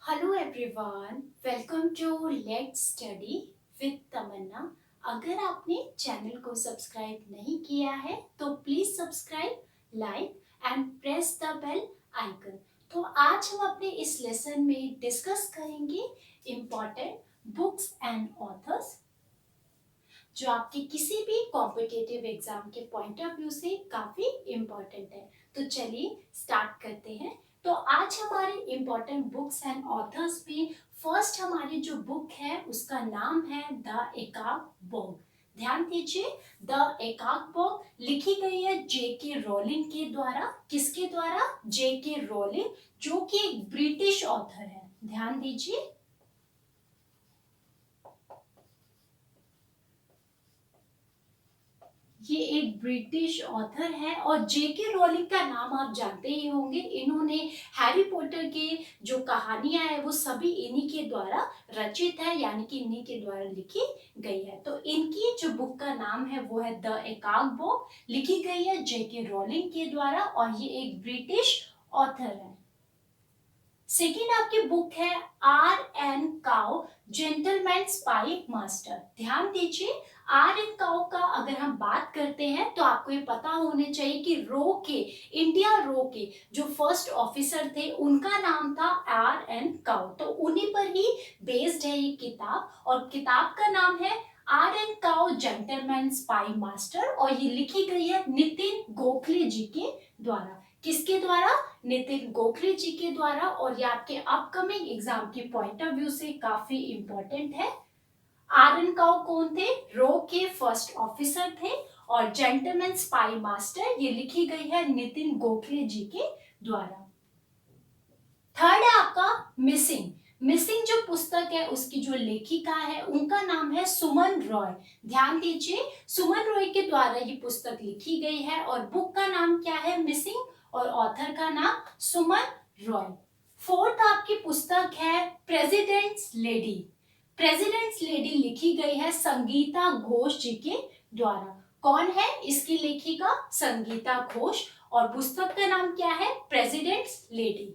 Hello everyone, welcome to let's study with Tamanna. अगर आपने channel को सब्सक्राइब नहीं किया है तो please subscribe, like and press the bell icon. तो आज हम अपने इस लेसन में डिस्कस करेंगे इम्पोर्टेंट बुक्स एंड ऑथर्स जो आपके किसी भी कॉम्पिटिटिव एग्जाम के पॉइंट ऑफ व्यू से काफी इम्पोर्टेंट है। तो चलिए स्टार्ट करते हैं। तो आज हमारे इम्पोर्टेंट बुक्स एंड ऑथर्स में फर्स्ट हमारी जो बुक है उसका नाम है द एकाक बोग। ध्यान दीजिए, द एकाक बोग लिखी गई है J.K. रोलिंग के द्वारा। किसके द्वारा? J.K. रोलिंग, जो कि एक ब्रिटिश ऑथर है। ध्यान दीजिए, ये एक ब्रिटिश ऑथर है और J.K. रोलिंग का नाम आप जानते ही होंगे। इन्होंने हैरी पॉटर के जो कहानियां है वो सभी इन्हीं के द्वारा रचित है, यानी कि इन्हीं के द्वारा लिखी गई है। तो इनकी जो बुक का नाम है वो है द एकाक बुक, लिखी गई है J.K. रोलिंग के द्वारा और ये एक ब्रिटिश ऑथर है। सेकेंड आपकी बुक है R.N. Cow gentleman spy master. ध्यान दीजिए, R.N. काउ का अगर हम बात करते हैं तो आपको ये पता होने चाहिए कि इंडिया रो के जो फर्स्ट ऑफिसर थे उनका नाम था R.N. काउ। तो उन्हीं पर ही बेस्ड है ये किताब और किताब का नाम है R.N. Cow gentleman spy master और ये लिखी गई है नितिन गोखले जी के द्वारा। किसके द्वारा? नितिन गोखले जी के द्वारा। और ये आपके अपकमिंग एग्जाम की पॉइंट ऑफ व्यू से काफी इंपॉर्टेंट है। R.N. काउ कौन थे? रो के फर्स्ट ऑफिसर थे और जेंटलमैन स्पाई मास्टर ये लिखी गई है नितिन गोखले जी के द्वारा। थर्ड है आपका मिसिंग। मिसिंग जो पुस्तक है उसकी जो लेखिका है उनका नाम है सुमन रॉय। ध्यान दीजिए, सुमन रॉय के द्वारा ये पुस्तक लिखी गई है और बुक का नाम क्या है? मिसिंग, और ऑथर का नाम सुमन रॉय। फोर्थ आपकी पुस्तक है प्रेसिडेंट्स लेडी। प्रेसिडेंट्स लेडी लिखी गई है संगीता घोष जी के द्वारा। कौन है इसकी लेखिका? संगीता घोष, और पुस्तक का नाम क्या है? Presidents lady.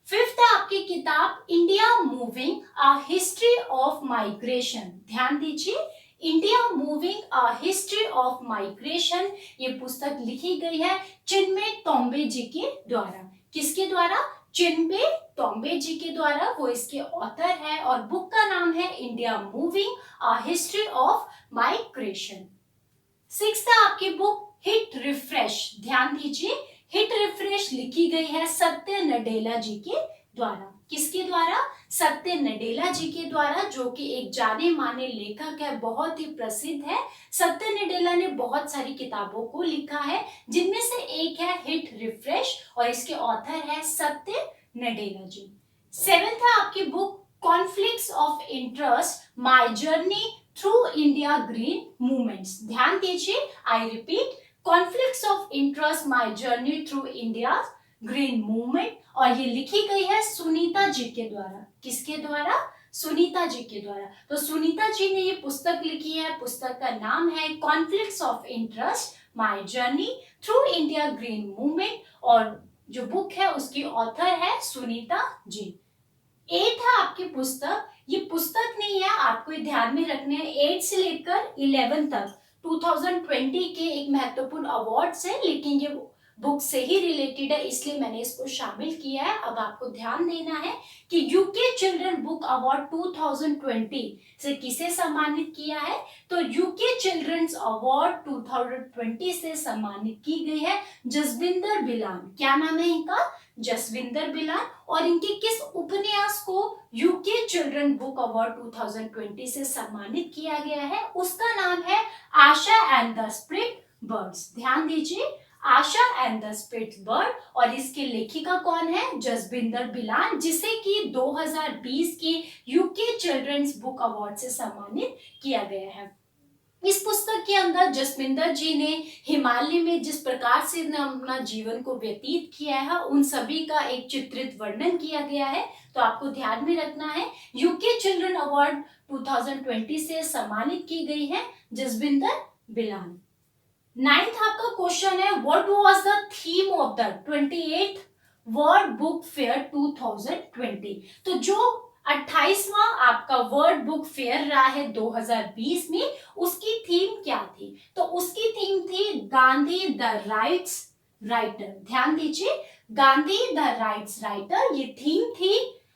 फिफ्थ है आपकी किताब India moving a history of migration. ध्यान दीजिए, India moving a history of migration ये पुस्तक लिखी गई है चिन्मय तोम्बे जी के द्वारा। किसके द्वारा? चिन्मय तोम्बे जी के द्वारा, वो इसके ऑथर है और बुक का नाम है India moving a history of migration. Sixth है आपकी बुक हिट रिफ्रेश। ध्यान दीजिए, हिट रिफ्रेश लिखी गई है सत्य नडेला जी के द्वारा। किसके द्वारा? सत्य नडेला जी के द्वारा, जो कि एक जाने माने लेखक है, बहुत ही प्रसिद्ध है। सत्य नडेला ने बहुत सारी किताबों को लिखा है जिनमें से एक है हिट रिफ्रेश और इसके ऑथर है सत्य नडेला जी। सेवेंथ है आपकी book conflicts of interest my journey through India green movements. ध्यान दीजिए, I repeat, conflicts of interest my journey through India green movement, और ये लिखी गई है सुनीता जी के द्वारा। किसके द्वारा? सुनीता जी के द्वारा। तो सुनीता जी ने ये पुस्तक लिखी है, पुस्तक का नाम है conflicts of interest my journey through India green movement, और जो बुक है उसकी ऑथर है सुनीता जी। एट है आपकी पुस्तक, ये पुस्तक नहीं है, आपको ये ध्यान में रखने हैं, 8 से लेकर 11 तक 2020 के एक महत्वपूर्ण अवार्ड है, लेकिन ये बुक से ही रिलेटेड है इसलिए मैंने इसको शामिल किया है। अब आपको ध्यान देना है कि यूके चिल्ड्रन बुक अवार्ड 2020 से किसे सम्मानित किया है? तो यूके चिल्ड्रंस अवार्ड 2020 से सम्मानित की गई है जसविंदर बिलान। क्या नाम है इनका? जसविंदर बिलान। और इनके किस उपन्यास को यूके चिल्ड्रन बुक अवार्ड 2020 से सम्मानित किया गया है? उसका नाम है आशा एंड द स्प्रिट बर्ड्स। ध्यान दीजिए, आशा एंड द स्प्रिट बर्ड, और इसके लेखिका कौन है? जसविंदर बिलान, जिसे कि 2020 के यूके चिल्ड्रंस बुक अवार्ड से सम्मानित किया गया है। इस पुस्तक के अंदर जसविंदर जी ने हिमालय में जिस प्रकार से अपना जीवन को व्यतीत किया है उन सभी का एक चित्रित वर्णन किया गया है। तो आपको ध्यान में रखना है, यूके चिल्ड्रन अवार्ड 2020 से सम्मानित की गई है जसविंदर बिलान। नाइन्थ आपका क्वेश्चन है, what was the theme of the 28th world book fair 2020। तो जो 28वां आपका वर्ल्ड बुक फेयर रहा है 2020 में, उसकी थीम क्या थी? तो उसकी थीम थी गांधी द राइट्स राइटर। ध्यान दीजिए, गांधी द राइट्स राइटर ये थीम थी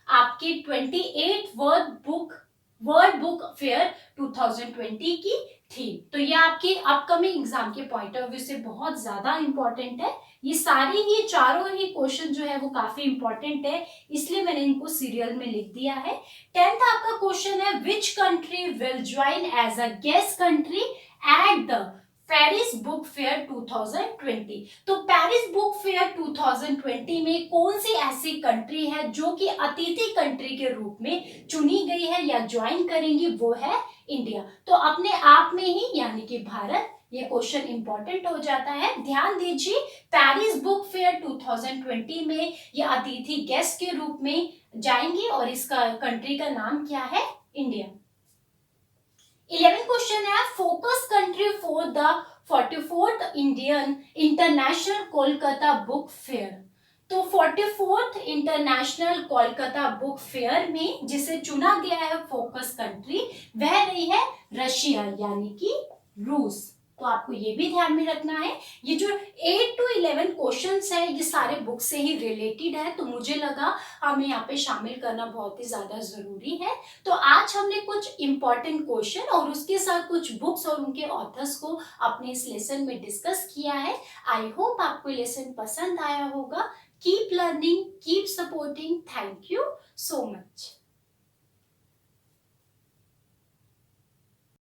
आपकी 28 वर्ल्ड बुक फेयर 2020 की थीम। तो ये आपके अपकमिंग एग्जाम के पॉइंट ऑफ व्यू से बहुत ज्यादा इंपॉर्टेंट है। ये सारी ही चारों ही क्वेश्चन जो है वो काफी इंपॉर्टेंट है, इसलिए मैंने इनको सीरियल में लिख दिया है। 10th आपका क्वेश्चन है, which country will join as a guest country at the Paris book fair 2020। तो पेरिस बुक फेयर 2020 में कौन सी ऐसी कंट्री है जो कि अतिथि कंट्री के रूप में चुनी गई है या ज्वाइन करेंगी? वो है इंडिया। तो अपने आप में ही यानी कि भारत, ये क्वेश्चन इंपॉर्टेंट हो जाता है। ध्यान दीजिए, पेरिस बुक फेयर 2020 में ये अतिथि गेस्ट के रूप में जाएंगी और इसका कंट्री का नाम क्या है? इंडिया। 11 क्वेश्चन है, focus country for the 44th Indian international Kolkata book fair. तो 44th international Kolkata book fair में जिसे चुना गया है फोकस कंट्री, वह रही है रशिया यानी कि रूस। तो आपको ये भी ध्यान में रखना है। ये जो 8 to 11 क्वेश्चंस है ये सारे बुक से ही रिलेटेड है, तो मुझे लगा हमें यहाँ पे शामिल करना बहुत ही ज्यादा जरूरी है। तो आज हमने कुछ इंपॉर्टेंट क्वेश्चन और उसके साथ कुछ बुक्स और उनके ऑथर्स को अपने इस लेसन में डिस्कस किया है। आई होप आपको लेसन पसंद आया होगा। Keep learning, keep supporting. Thank you so much.